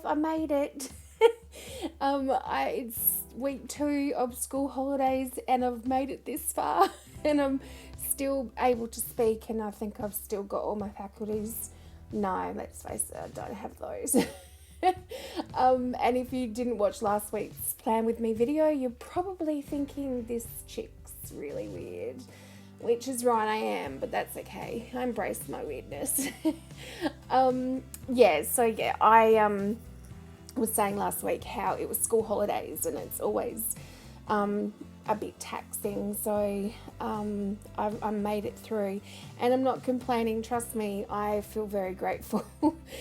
I made it. It's week 2 of school holidays and I've made it this far and I'm still able to speak and I think I've still got all my faculties. No, let's face it, I don't have those. And if you didn't watch last week's Plan With Me video, you're probably thinking this chick's really weird. Which is right, I am, but that's okay. I embrace my weirdness. I was saying last week how it was school holidays and it's always a bit taxing. So I made it through and I'm not complaining. Trust me, I feel very grateful.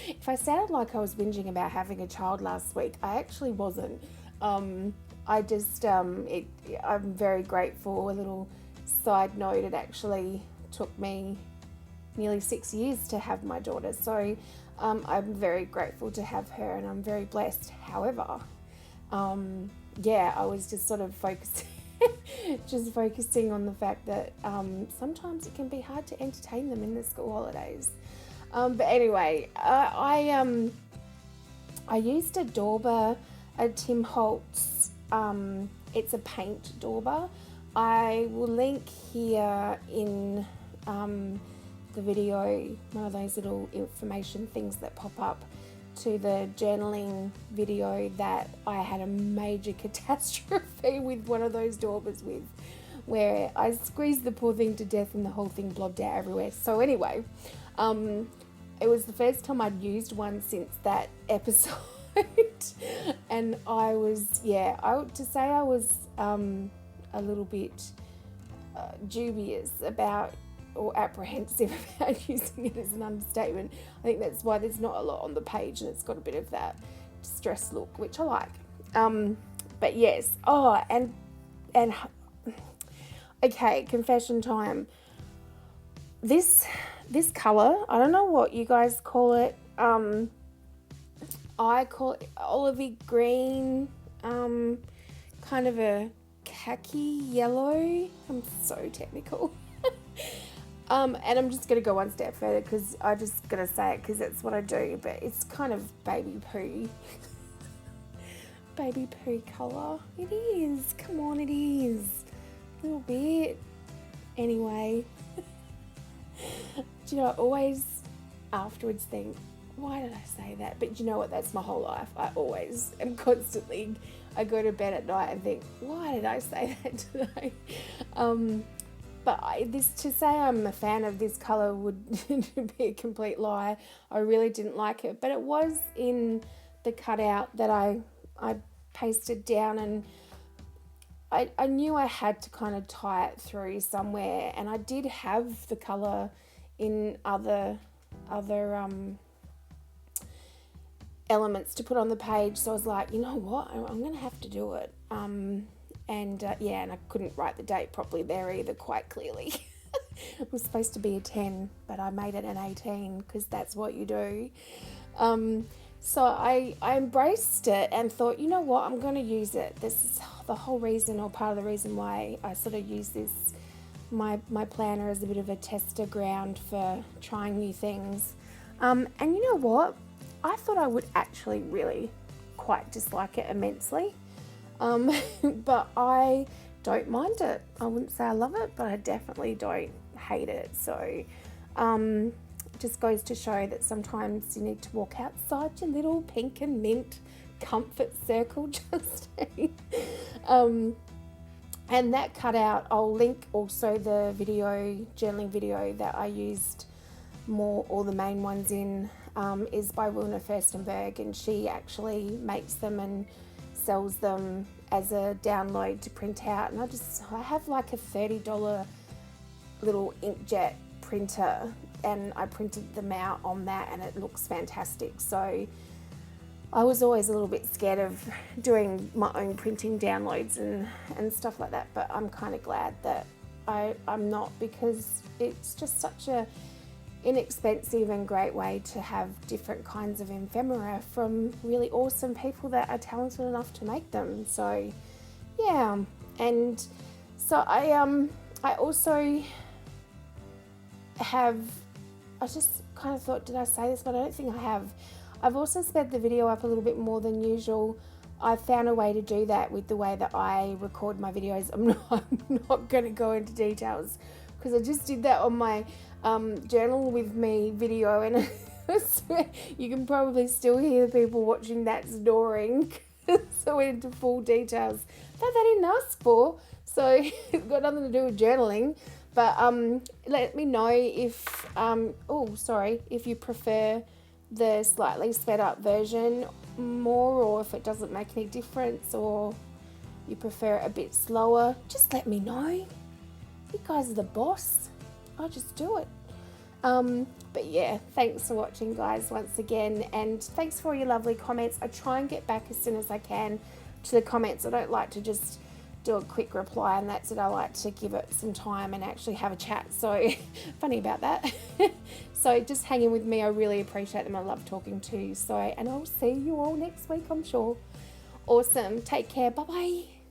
If I sounded like I was whinging about having a child last week, I actually wasn't. I'm very grateful. A little side note, it actually took me nearly 6 years to have my daughter. So I'm very grateful to have her and I'm very blessed. However, I was just sort of focusing on the fact that sometimes it can be hard to entertain them in the school holidays. But anyway, I used a dauber, a Tim Holtz. It's a paint dauber. I will link here in the video, one of those little information things that pop up, to the journaling video that I had a major catastrophe with one of those daubers with, where I squeezed the poor thing to death and the whole thing blobbed out everywhere. So anyway, it was the first time I'd used one since that episode. And I was a little bit dubious about, or apprehensive about using it as an understatement. I think that's why there's not a lot on the page and it's got a bit of that distressed look, which I like. But yes, and okay, confession time. This colour, I don't know what you guys call it. I call it olivey green, kind of a khaki yellow. I'm so technical. And I'm just going to go one step further because I just got to say it because that's what I do, but it's kind of baby poo. Baby poo colour. It is. Come on, it is. A little bit. Anyway. Do you know, I always afterwards think, why did I say that? But you know what? That's my whole life. I always am constantly, I go to bed at night and think, why did I say that today? To say I'm a fan of this colour would be a complete lie. I really didn't like it. But it was in the cutout that I pasted down, and I knew I had to kind of tie it through somewhere. And I did have the colour in other elements to put on the page, so I was like, you know what, I'm going to have to do it. And I couldn't write the date properly there either, quite clearly. It was supposed to be a 10, but I made it an 18 because that's what you do. So I embraced it and thought, you know what, I'm going to use it. This is the whole reason, or part of the reason why I sort of use this, my planner, as a bit of a tester ground for trying new things. And you know what? I thought I would actually really quite dislike it immensely. But I don't mind it. I wouldn't say I love it, but I definitely don't hate it. So it just goes to show that sometimes you need to walk outside your little pink and mint comfort circle, Justine. And that cutout, I'll link also the journaling video that I used all the main ones in, is by Wilna Furstenberg, and she actually makes them and sells them as a download to print out. And I have like a $30 little inkjet printer, and I printed them out on that, and it looks fantastic. So I was always a little bit scared of doing my own printing downloads and stuff like that, but I'm kind of glad that I'm not, because it's just such a inexpensive and great way to have different kinds of ephemera from really awesome people that are talented enough to make them. So yeah, and so I also have, I just kind of thought, did I say this? But I don't think I have. I've also sped the video up a little bit more than usual. I've found a way to do that with the way that I record my videos. I'm not going to go into details because I just did that on my journal with me video, and you can probably still hear people watching that snoring. So I went into full details that they didn't ask for. So it's got nothing to do with journaling. But let me know if, if you prefer the slightly sped up version more, or if it doesn't make any difference, or you prefer it a bit slower. Just let me know. You guys are the boss. I'll just do it. But yeah, thanks for watching, guys, once again, and thanks for all your lovely comments. I try and get back as soon as I can to the comments. I don't like to just do a quick reply and that's it. I like to give it some time and actually have a chat. So funny about that. So just hang in with me. I really appreciate them. I love talking to you. So, and I'll see you all next week, I'm sure. Awesome. Take care. Bye bye.